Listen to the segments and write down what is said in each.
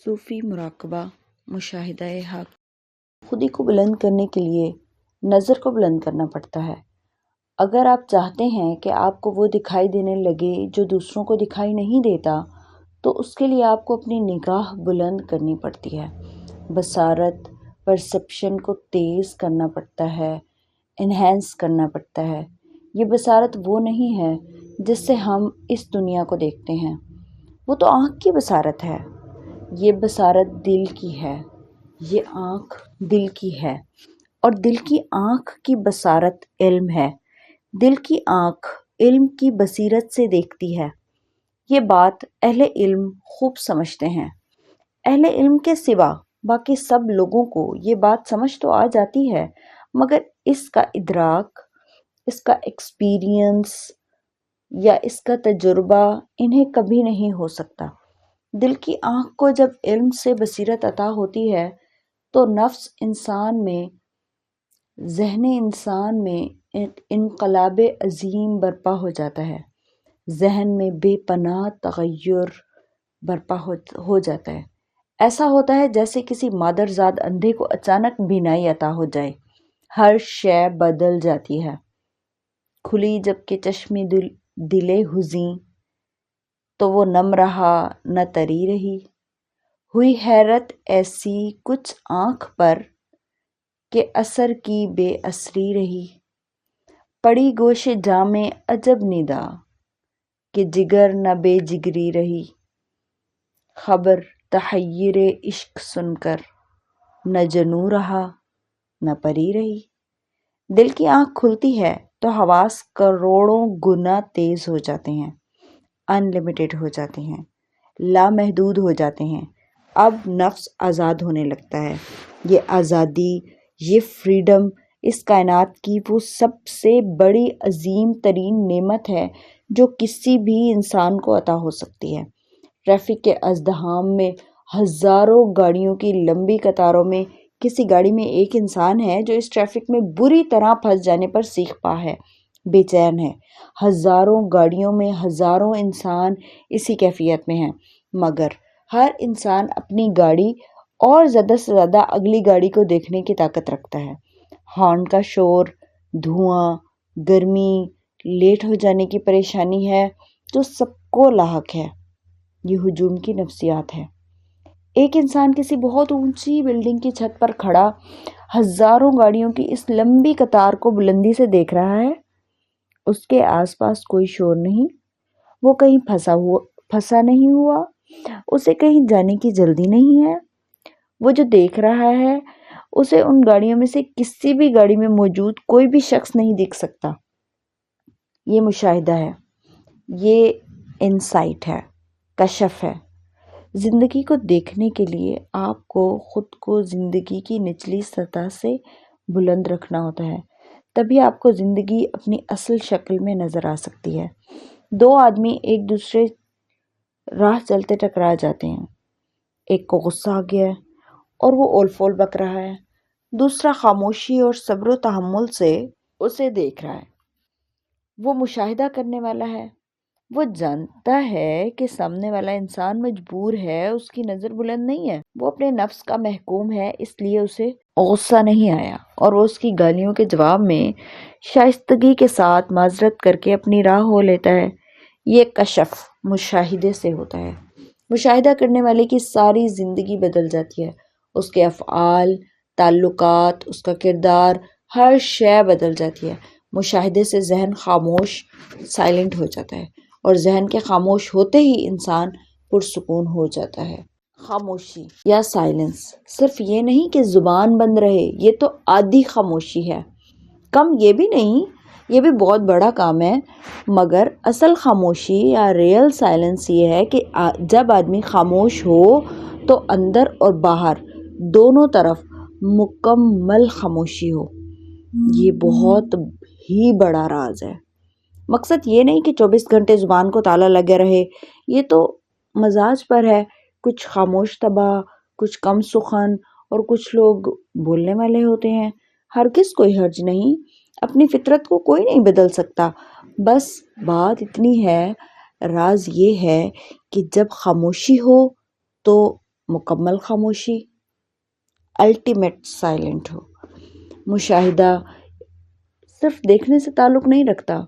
صوفی مراقبہ مشاہدہ حق۔ خودی کو بلند کرنے کے لیے نظر کو بلند کرنا پڑتا ہے۔ اگر آپ چاہتے ہیں کہ آپ کو وہ دکھائی دینے لگے جو دوسروں کو دکھائی نہیں دیتا، تو اس کے لیے آپ کو اپنی نگاہ بلند کرنی پڑتی ہے، بصارت پرسپشن کو تیز کرنا پڑتا ہے، انہینس کرنا پڑتا ہے۔ یہ بصارت وہ نہیں ہے جس سے ہم اس دنیا کو دیکھتے ہیں، وہ تو آنکھ کی بصارت ہے۔ یہ بصارت دل کی ہے، یہ آنکھ دل کی ہے، اور دل کی آنکھ کی بصارت علم ہے۔ دل کی آنکھ علم کی بصیرت سے دیکھتی ہے۔ یہ بات اہل علم خوب سمجھتے ہیں۔ اہل علم کے سوا باقی سب لوگوں کو یہ بات سمجھ تو آ جاتی ہے، مگر اس کا ادراک، اس کا ایکسپیرینس یا اس کا تجربہ انہیں کبھی نہیں ہو سکتا۔ دل کی آنکھ کو جب علم سے بصیرت عطا ہوتی ہے تو نفس انسان میں، ذہن انسان میں انقلاب عظیم برپا ہو جاتا ہے، ذہن میں بے پناہ تغیر برپا ہو جاتا ہے۔ ایسا ہوتا ہے جیسے کسی مادرزاد اندھے کو اچانک بینائی عطا ہو جائے، ہر شے بدل جاتی ہے۔ کھلی جب کہ چشم دل حزیں، تو وہ نم رہا نہ تری رہی۔ ہوئی حیرت ایسی کچھ آنکھ پر کہ اثر کی بے اثری رہی۔ پڑی گوش جام عجب ندا کہ جگر نہ بے جگری رہی۔ خبر تحیر عشق سن کر نہ جنوں رہا نہ پری رہی۔ دل کی آنکھ کھلتی ہے تو حواس کروڑوں گنا تیز ہو جاتے ہیں، ان لمیٹڈ ہو جاتے ہیں، لامحدود ہو جاتے ہیں۔ اب نفس آزاد ہونے لگتا ہے۔ یہ آزادی، یہ فریڈم اس کائنات کی وہ سب سے بڑی عظیم ترین نعمت ہے جو کسی بھی انسان کو عطا ہو سکتی ہے۔ ٹریفک کے ازدحام میں، ہزاروں گاڑیوں کی لمبی قطاروں میں کسی گاڑی میں ایک انسان ہے جو اس ٹریفک میں بری طرح پھنس جانے پر سیخ پا ہے، بے چین ہے۔ ہزاروں گاڑیوں میں ہزاروں انسان اسی کیفیت میں ہیں، مگر ہر انسان اپنی گاڑی اور زیادہ سے زیادہ اگلی گاڑی کو دیکھنے کی طاقت رکھتا ہے۔ ہارن کا شور، دھواں، گرمی، لیٹ ہو جانے کی پریشانی ہے جو سب کو لاحق ہے۔ یہ ہجوم کی نفسیات ہے۔ ایک انسان کسی بہت اونچی بلڈنگ کی چھت پر کھڑا ہزاروں گاڑیوں کی اس لمبی قطار کو بلندی سے دیکھ رہا ہے۔ اس کے آس پاس کوئی شور نہیں، وہ کہیں پھنسا نہیں ہوا، اسے کہیں جانے کی جلدی نہیں ہے۔ وہ جو دیکھ رہا ہے اسے ان گاڑیوں میں سے کسی بھی گاڑی میں موجود کوئی بھی شخص نہیں دیکھ سکتا۔ یہ مشاہدہ ہے، یہ انسائٹ ہے، کشف ہے۔ زندگی کو دیکھنے کے لیے آپ کو خود کو زندگی کی نچلی سطح سے بلند رکھنا ہوتا ہے، تبھی آپ کو زندگی اپنی اصل شکل میں نظر آ سکتی ہے۔ دو آدمی ایک دوسرے راہ چلتے ٹکرا جاتے ہیں، ایک کو غصہ آ گیا ہے اور وہ اول فول بک رہا ہے، دوسرا خاموشی اور صبر و تحمل سے اسے دیکھ رہا ہے۔ وہ مشاہدہ کرنے والا ہے، وہ جانتا ہے کہ سامنے والا انسان مجبور ہے، اس کی نظر بلند نہیں ہے، وہ اپنے نفس کا محکوم ہے، اس لیے اسے غصہ نہیں آیا اور وہ اس کی گالیوں کے جواب میں شائستگی کے ساتھ معذرت کر کے اپنی راہ ہو لیتا ہے۔ یہ کشف مشاہدے سے ہوتا ہے۔ مشاہدہ کرنے والے کی ساری زندگی بدل جاتی ہے، اس کے افعال، تعلقات، اس کا کردار، ہر شے بدل جاتی ہے۔ مشاہدے سے ذہن خاموش، سائلنٹ ہو جاتا ہے، اور ذہن کے خاموش ہوتے ہی انسان پرسکون ہو جاتا ہے۔ خاموشی یا سائلنس صرف یہ نہیں کہ زبان بند رہے، یہ تو عادی خاموشی ہے۔ کم یہ بھی نہیں، یہ بھی بہت بڑا کام ہے، مگر اصل خاموشی یا ریئل سائلنس یہ ہے کہ جب آدمی خاموش ہو تو اندر اور باہر دونوں طرف مکمل خاموشی ہو۔ یہ بہت ہی بڑا راز ہے۔ مقصد یہ نہیں کہ 24 گھنٹے زبان کو تالا لگے رہے، یہ تو مزاج پر ہے۔ کچھ خاموش طبع، کچھ کم سخن اور کچھ لوگ بولنے والے ہوتے ہیں۔ ہرگز کوئی حرج نہیں، اپنی فطرت کو کوئی نہیں بدل سکتا۔ بس بات اتنی ہے، راز یہ ہے کہ جب خاموشی ہو تو مکمل خاموشی، الٹیمیٹ سائلنٹ ہو۔ مشاہدہ صرف دیکھنے سے تعلق نہیں رکھتا،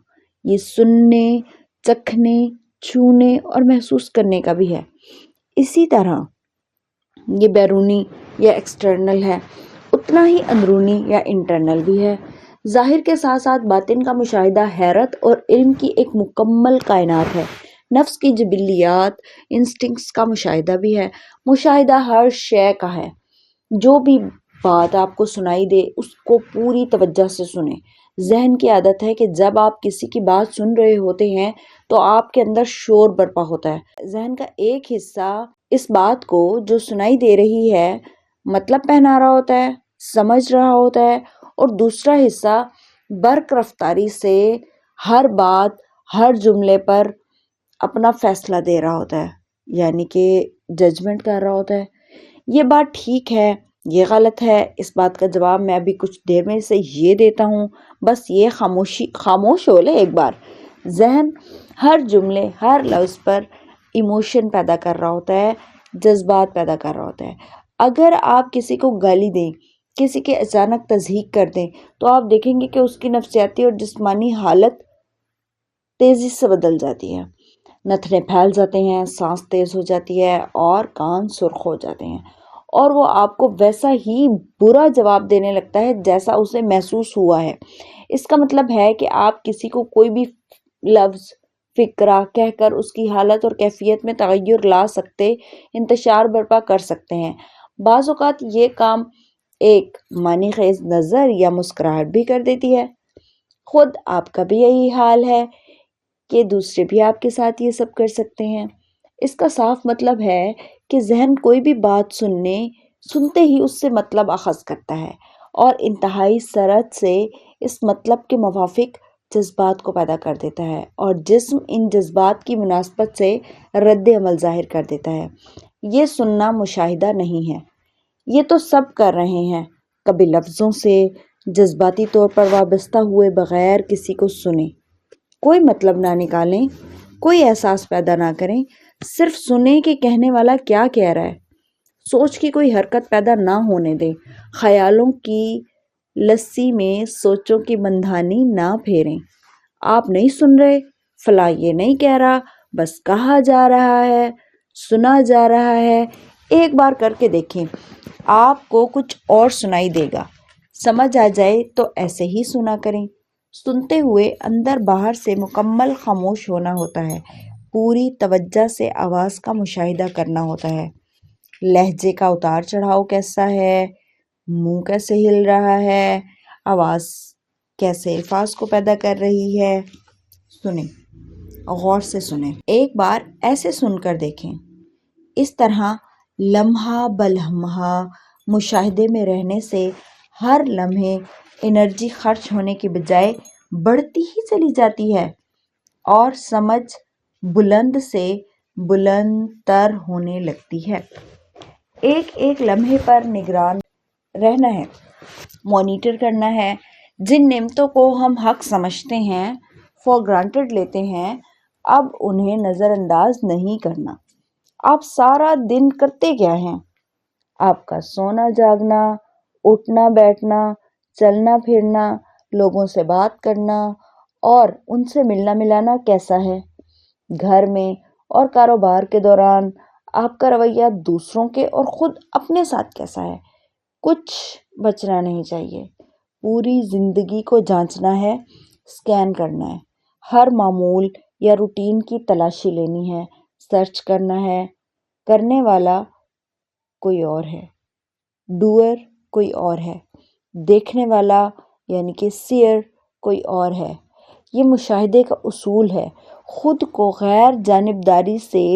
یہ سننے، چکھنے، چھونے اور محسوس کرنے کا بھی ہے۔ اسی طرح یہ بیرونی یا ایکسٹرنل ہے، اتنا ہی اندرونی یا انٹرنل بھی ہے۔ ظاہر کے ساتھ ساتھ باطن کا مشاہدہ حیرت اور علم کی ایک مکمل کائنات ہے۔ نفس کی جبلیات، انسٹنکٹس کا مشاہدہ بھی ہے۔ مشاہدہ ہر شے کا ہے۔ جو بھی بات آپ کو سنائی دے اس کو پوری توجہ سے سنیں۔ ذہن کی عادت ہے کہ جب آپ کسی کی بات سن رہے ہوتے ہیں تو آپ کے اندر شور برپا ہوتا ہے۔ ذہن کا ایک حصہ اس بات کو جو سنائی دے رہی ہے مطلب پہنا رہا ہوتا ہے، سمجھ رہا ہوتا ہے، اور دوسرا حصہ برق رفتاری سے ہر بات، ہر جملے پر اپنا فیصلہ دے رہا ہوتا ہے، یعنی کہ ججمنٹ کر رہا ہوتا ہے۔ یہ بات ٹھیک ہے، یہ غلط ہے، اس بات کا جواب میں ابھی کچھ دیر میں سے یہ دیتا ہوں، بس یہ خاموش ہو لے ایک بار۔ ذہن ہر جملے، ہر لفظ پر ایموشن پیدا کر رہا ہوتا ہے، جذبات پیدا کر رہا ہوتا ہے۔ اگر آپ کسی کو گالی دیں، کسی کے اچانک تضحیک کر دیں تو آپ دیکھیں گے کہ اس کی نفسیاتی اور جسمانی حالت تیزی سے بدل جاتی ہے۔ نتنے پھیل جاتے ہیں، سانس تیز ہو جاتی ہے اور کان سرخ ہو جاتے ہیں، اور وہ آپ کو ویسا ہی برا جواب دینے لگتا ہے جیسا اسے محسوس ہوا ہے۔ اس کا مطلب ہے کہ آپ کسی کو کوئی بھی لفظ، فقرہ کہہ کر اس کی حالت اور کیفیت میں تغیر لا سکتے، انتشار برپا کر سکتے ہیں۔ بعض اوقات یہ کام ایک معنی خیز نظر یا مسکراہٹ بھی کر دیتی ہے۔ خود آپ کا بھی یہی حال ہے کہ دوسرے بھی آپ کے ساتھ یہ سب کر سکتے ہیں۔ اس کا صاف مطلب ہے کہ ذہن کوئی بھی بات سنتے ہی اس سے مطلب اخذ کرتا ہے اور انتہائی سرعت سے اس مطلب کے موافق جذبات کو پیدا کر دیتا ہے، اور جسم ان جذبات کی مناسبت سے رد عمل ظاہر کر دیتا ہے۔ یہ سننا مشاہدہ نہیں ہے، یہ تو سب کر رہے ہیں۔ کبھی لفظوں سے جذباتی طور پر وابستہ ہوئے بغیر کسی کو سنیں، کوئی مطلب نہ نکالیں، کوئی احساس پیدا نہ کریں، صرف سنیں کہ کہنے والا کیا کہہ رہا ہے۔ سوچ کی کوئی حرکت پیدا نہ ہونے دیں، خیالوں کی لسی میں سوچوں کی بندھانی نہ پھیریں۔ آپ نہیں سن رہے، فلاں یہ نہیں کہہ رہا، بس کہا جا رہا ہے، سنا جا رہا ہے۔ ایک بار کر کے دیکھیں، آپ کو کچھ اور سنائی دے گا۔ سمجھ آ جائے تو ایسے ہی سنا کریں۔ سنتے ہوئے اندر باہر سے مکمل خاموش ہونا ہوتا ہے، پوری توجہ سے آواز کا مشاہدہ کرنا ہوتا ہے۔ لہجے کا اتار چڑھاؤ کیسا ہے، منہ کیسے ہل رہا ہے، آواز کیسے الفاظ کو پیدا کر رہی ہے۔ سنیں، غور سے سنیں، ایک بار ایسے سن کر دیکھیں۔ اس طرح لمحہ بلمحہ مشاہدے میں رہنے سے ہر لمحے انرجی خرچ ہونے کی بجائے بڑھتی ہی چلی جاتی ہے، اور سمجھ بلند سے بلند تر ہونے لگتی ہے۔ ایک ایک لمحے پر نگران رہنا ہے، مانیٹر کرنا ہے۔ جن نعمتوں کو ہم حق سمجھتے ہیں، فار گرانٹڈ لیتے ہیں، اب انہیں نظر انداز نہیں کرنا۔ آپ سارا دن کرتے کیا ہیں؟ آپ کا سونا جاگنا، اٹھنا بیٹھنا، چلنا پھرنا، لوگوں سے بات کرنا اور ان سے ملنا ملانا کیسا ہے؟ گھر میں اور کاروبار کے دوران آپ کا رویہ دوسروں کے اور خود اپنے ساتھ کیسا ہے؟ کچھ بچنا نہیں چاہیے۔ پوری زندگی کو جانچنا ہے، سکین کرنا ہے، ہر معمول یا روٹین کی تلاشی لینی ہے، سرچ کرنا ہے۔ کرنے والا کوئی اور ہے، ڈوئر کوئی اور ہے، دیکھنے والا یعنی کہ سیئر کوئی اور ہے۔ یہ مشاہدے کا اصول ہے۔ خود کو غیر جانبداری سے،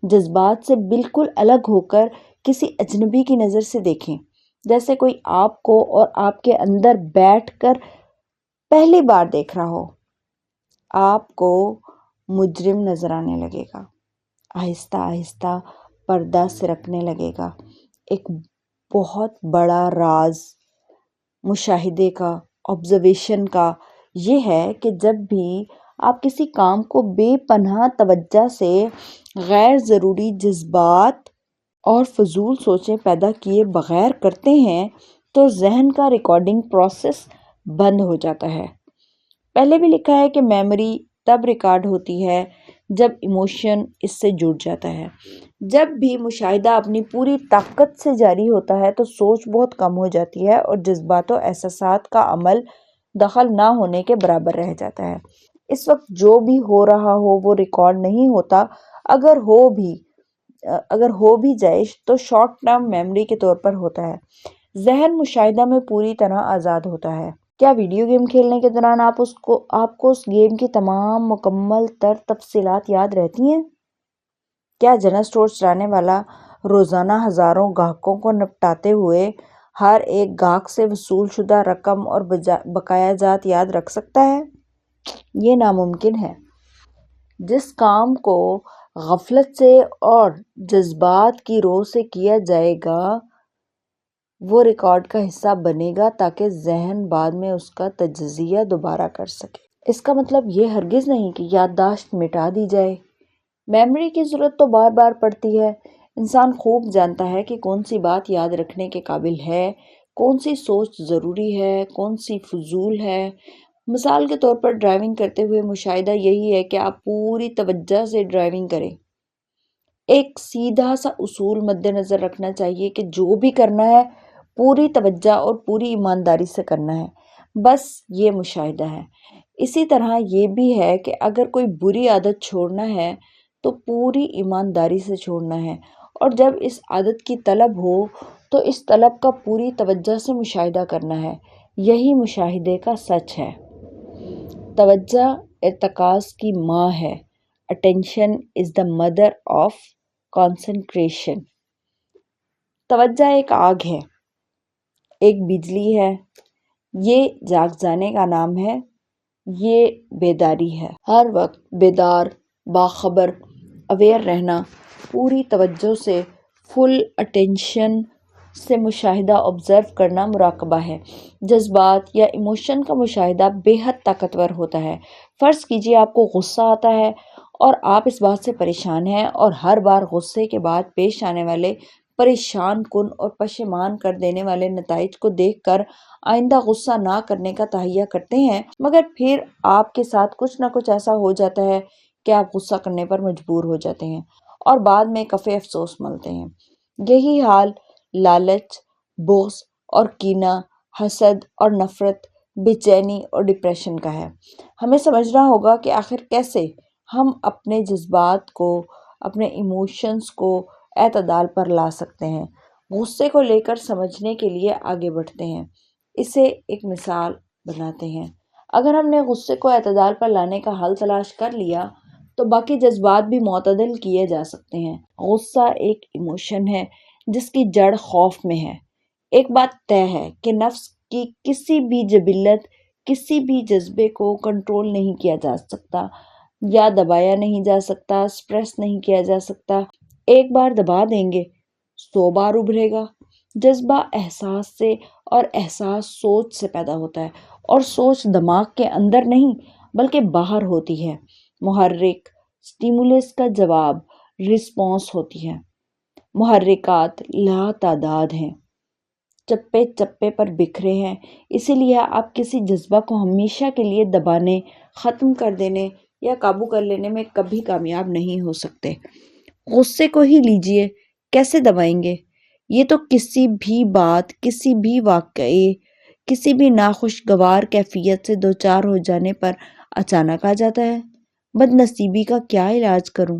جذبات سے بالکل الگ ہو کر کسی اجنبی کی نظر سے دیکھیں، جیسے کوئی آپ کو اور آپ کے اندر بیٹھ کر پہلی بار دیکھ رہا ہو۔ آپ کو مجرم نظر آنے لگے گا، آہستہ آہستہ پردہ سرکنے لگے گا۔ ایک بہت بڑا راز مشاہدے کا، آبزرویشن کا یہ ہے کہ جب بھی آپ کسی کام کو بے پناہ توجہ سے غیر ضروری جذبات اور فضول سوچیں پیدا کیے بغیر کرتے ہیں تو ذہن کا ریکارڈنگ پروسیس بند ہو جاتا ہے۔ پہلے بھی لکھا ہے کہ میموری تب ریکارڈ ہوتی ہے جب ایموشن اس سے جڑ جاتا ہے۔ جب بھی مشاہدہ اپنی پوری طاقت سے جاری ہوتا ہے تو سوچ بہت کم ہو جاتی ہے اور جذبات و احساسات کا عمل دخل نہ ہونے کے برابر رہ جاتا ہے۔ اس وقت جو بھی ہو رہا ہو وہ ریکارڈ نہیں ہوتا، اگر ہو بھی جائے تو شارٹ ٹرم میموری کے طور پر ہوتا ہے۔ ذہن مشاہدہ میں پوری طرح آزاد ہوتا ہے۔ کیا ویڈیو گیم کھیلنے کے دوران آپ کو اس گیم کی تمام مکمل تر تفصیلات یاد رہتی ہیں؟ کیا جنرل اسٹور چلانے والا روزانہ ہزاروں گاہکوں کو نپٹاتے ہوئے ہر ایک گاہک سے وصول شدہ رقم اور بقایا جات یاد رکھ سکتا ہے؟ یہ ناممکن ہے۔ جس کام کو غفلت سے اور جذبات کی رو سے کیا جائے گا وہ ریکارڈ کا حصہ بنے گا تاکہ ذہن بعد میں اس کا تجزیہ دوبارہ کر سکے۔ اس کا مطلب یہ ہرگز نہیں کہ یادداشت مٹا دی جائے۔ میموری کی ضرورت تو بار بار پڑتی ہے۔ انسان خوب جانتا ہے کہ کون سی بات یاد رکھنے کے قابل ہے، کون سی سوچ ضروری ہے، کون سی فضول ہے۔ مثال کے طور پر ڈرائیونگ کرتے ہوئے مشاہدہ یہی ہے کہ آپ پوری توجہ سے ڈرائیونگ کریں۔ ایک سیدھا سا اصول مد نظر رکھنا چاہیے کہ جو بھی کرنا ہے پوری توجہ اور پوری ایمانداری سے کرنا ہے، بس یہ مشاہدہ ہے۔ اسی طرح یہ بھی ہے کہ اگر کوئی بری عادت چھوڑنا ہے تو پوری ایمانداری سے چھوڑنا ہے، اور جب اس عادت کی طلب ہو تو اس طلب کا پوری توجہ سے مشاہدہ کرنا ہے۔ یہی مشاہدے کا سچ ہے۔ توجہ ارتکاز کی ماں ہے۔ Attention is the mother of concentration۔ توجہ ایک آگ ہے، ایک بجلی ہے۔ یہ جاگ جانے کا نام ہے، یہ بیداری ہے۔ ہر وقت بیدار، باخبر، اویئر رہنا، پوری توجہ سے، فل اٹینشن سے مشاہدہ آبزرو کرنا مراقبہ ہے۔ جذبات یا ایموشن کا مشاہدہ بے حد طاقتور ہوتا ہے۔ فرض کیجئے آپ کو غصہ آتا ہے اور آپ اس بات سے پریشان ہیں اور ہر بار غصے کے بعد پیش آنے والے پریشان کن اور پشیمان کر دینے والے نتائج کو دیکھ کر آئندہ غصہ نہ کرنے کا تہیہ کرتے ہیں، مگر پھر آپ کے ساتھ کچھ نہ کچھ ایسا ہو جاتا ہے کہ آپ غصہ کرنے پر مجبور ہو جاتے ہیں اور بعد میں کفِ افسوس ملتے ہیں۔ یہی حال لالچ، بغض اور کینہ، حسد اور نفرت، بے چینی اور ڈپریشن کا ہے۔ ہمیں سمجھنا ہوگا کہ آخر کیسے ہم اپنے جذبات کو، اپنے ایموشنز کو اعتدال پر لا سکتے ہیں۔ غصے کو لے کر سمجھنے کے لیے آگے بڑھتے ہیں، اسے ایک مثال بناتے ہیں۔ اگر ہم نے غصے کو اعتدال پر لانے کا حل تلاش کر لیا تو باقی جذبات بھی معتدل کیے جا سکتے ہیں۔ غصہ ایک ایموشن ہے جس کی جڑ خوف میں ہے۔ ایک بات طے ہے کہ نفس کی کسی بھی جبلت، کسی بھی جذبے کو کنٹرول نہیں کیا جا سکتا یا دبایا نہیں جا سکتا، سپریس نہیں کیا جا سکتا۔ ایک بار دبا دیں گے 100 بار ابھرے گا۔ جذبہ احساس سے اور احساس سوچ سے پیدا ہوتا ہے، اور سوچ دماغ کے اندر نہیں بلکہ باہر ہوتی ہے۔ محرک سٹیمولس کا جواب رسپانس ہوتی ہے۔ محرکات لا تعداد ہیں، چپے چپے پر بکھرے ہیں، اسی لیے آپ کسی جذبہ کو ہمیشہ کے لیے دبانے، ختم کر دینے یا قابو کر لینے میں کبھی کامیاب نہیں ہو سکتے۔ غصے کو ہی لیجئے، کیسے دبائیں گے؟ یہ تو کسی بھی بات، کسی بھی واقعے، کسی بھی ناخوشگوار کیفیت سے دوچار ہو جانے پر اچانک آ جاتا ہے۔ بد نصیبی کا کیا علاج کروں؟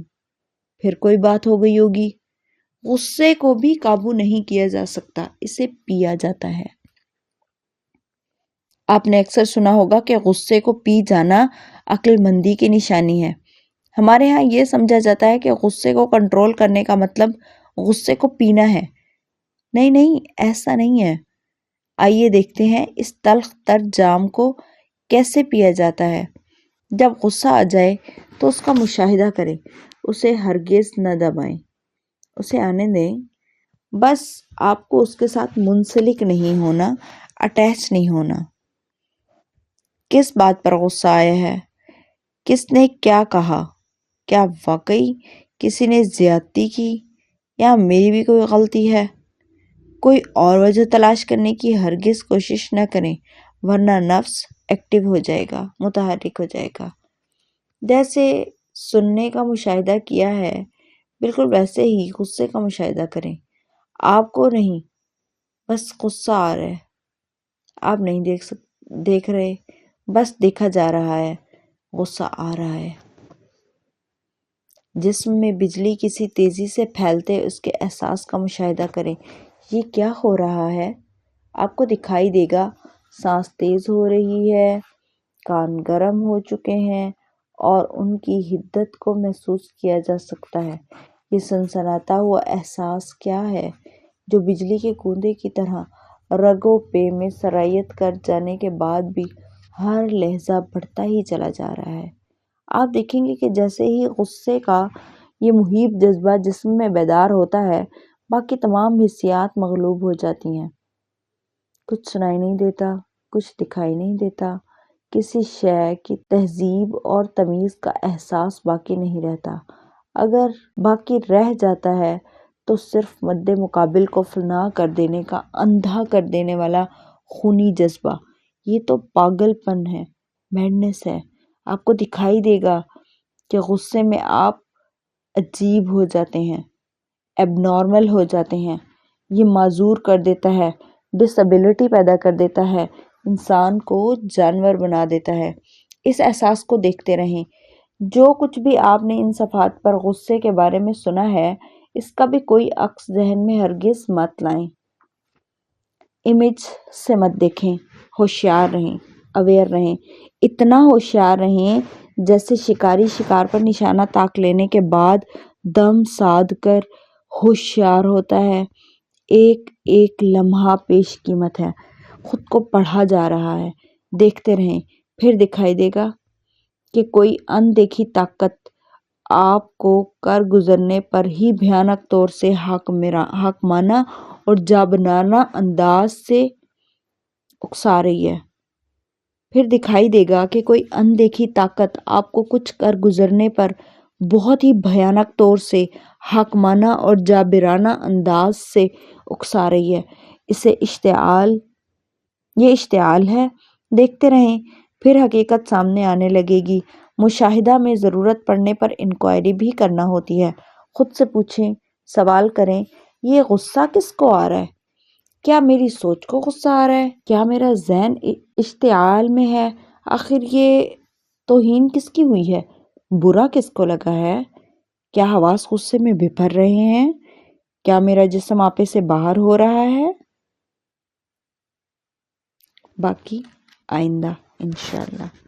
پھر کوئی بات ہو گئی ہوگی۔ غصے کو بھی قابو نہیں کیا جا سکتا، اسے پیا جاتا ہے۔ آپ نے اکثر سنا ہوگا کہ غصے کو پی جانا عقل مندی کی نشانی ہے۔ ہمارے ہاں یہ سمجھا جاتا ہے کہ غصے کو کنٹرول کرنے کا مطلب غصے کو پینا ہے۔ نہیں نہیں، ایسا نہیں ہے۔ آئیے دیکھتے ہیں اس تلخ تر جام کو کیسے پیا جاتا ہے۔ جب غصہ آ جائے تو اس کا مشاہدہ کریں، اسے ہرگز نہ دبائیں، اسے آنے دیں۔ بس آپ کو اس کے ساتھ منسلک نہیں ہونا، اٹیچ نہیں ہونا۔ کس بات پر غصہ آیا ہے؟ کس نے کیا کہا؟ کیا واقعی کسی نے زیادتی کی یا میری بھی کوئی غلطی ہے؟ کوئی اور وجہ تلاش کرنے کی ہرگز کوشش نہ کریں، ورنہ نفس ایکٹیو ہو جائے گا، متحرک ہو جائے گا۔ جیسے سننے کا مشاہدہ کیا ہے، بالکل ویسے ہی غصے کا مشاہدہ کریں۔ آپ کو نہیں، بس غصہ آ رہا ہے، آپ نہیں دیکھ رہے، بس دیکھا جا رہا ہے، غصہ آ رہا ہے۔ جسم میں بجلی کسی تیزی سے پھیلتے اس کے احساس کا مشاہدہ کریں۔ یہ کیا ہو رہا ہے؟ آپ کو دکھائی دے گا، سانس تیز ہو رہی ہے، کان گرم ہو چکے ہیں اور ان کی حدت کو محسوس کیا جا سکتا ہے۔ یہ سنسناتا ہوا احساس کیا ہے جو بجلی کے کونڈے کی طرح رگوں پہ میں سرایت کر جانے کے بعد بھی ہر لحظہ بڑھتا ہی چلا جا رہا ہے؟ آپ دیکھیں گے کہ جیسے ہی غصے کا یہ مہیب جذبہ جسم میں بیدار ہوتا ہے، باقی تمام حسیات مغلوب ہو جاتی ہیں۔ کچھ سنائی نہیں دیتا، کچھ دکھائی نہیں دیتا، کسی شے کی تہذیب اور تمیز کا احساس باقی نہیں رہتا۔ اگر باقی رہ جاتا ہے تو صرف مد مقابل کو فنا کر دینے کا اندھا کر دینے والا خونی جذبہ۔ یہ تو پاگل پن ہے، میڈنس ہے۔ آپ کو دکھائی دے گا کہ غصے میں آپ عجیب ہو جاتے ہیں، ایب نارمل ہو جاتے ہیں۔ یہ معذور کر دیتا ہے، ڈس ایبلٹی پیدا کر دیتا ہے، انسان کو جانور بنا دیتا ہے۔ اس احساس کو دیکھتے رہیں۔ جو کچھ بھی آپ نے ان صفحات پر غصے کے بارے میں سنا ہے، اس کا بھی کوئی عکس ذہن میں ہرگز مت لائیں۔ امیج سے مت دیکھیں، ہوشیار رہیں، اویئر رہیں، اتنا ہوشیار رہیں جیسے شکاری شکار پر نشانہ تاک لینے کے بعد دم سادھ کر ہوشیار ہوتا ہے۔ ایک ایک لمحہ پیش قیمت ہے، خود کو پڑھا جا رہا ہے۔ دیکھتے رہیں، پھر دکھائی دے گا کہ کوئی اندیکھی طاقت آپ کو کر گزرنے پر ہی بھیانک طور سے حاکمانہ اور جابرانہ انداز سے اکسا رہی ہے۔ پھر دکھائی دے گا کہ کوئی اندیکھی طاقت آپ کو کچھ کر گزرنے پر بہت ہی بھیانک طور سے حاکمانہ اور جابرانہ انداز سے اکسا رہی ہے۔ یہ اشتعال ہے۔ دیکھتے رہیں، پھر حقیقت سامنے آنے لگے گی۔ مشاہدہ میں ضرورت پڑنے پر انکوائری بھی کرنا ہوتی ہے۔ خود سے پوچھیں، سوال کریں، یہ غصہ کس کو آ رہا ہے؟ کیا میری سوچ کو غصہ آ رہا ہے؟ کیا میرا ذہن اشتعال میں ہے؟ آخر یہ توہین کس کی ہوئی ہے؟ برا کس کو لگا ہے؟ کیا حواس غصے میں بھر رہے ہیں؟ کیا میرا جسم آپے سے باہر ہو رہا ہے؟ باقی آئندہ انشاءاللہ۔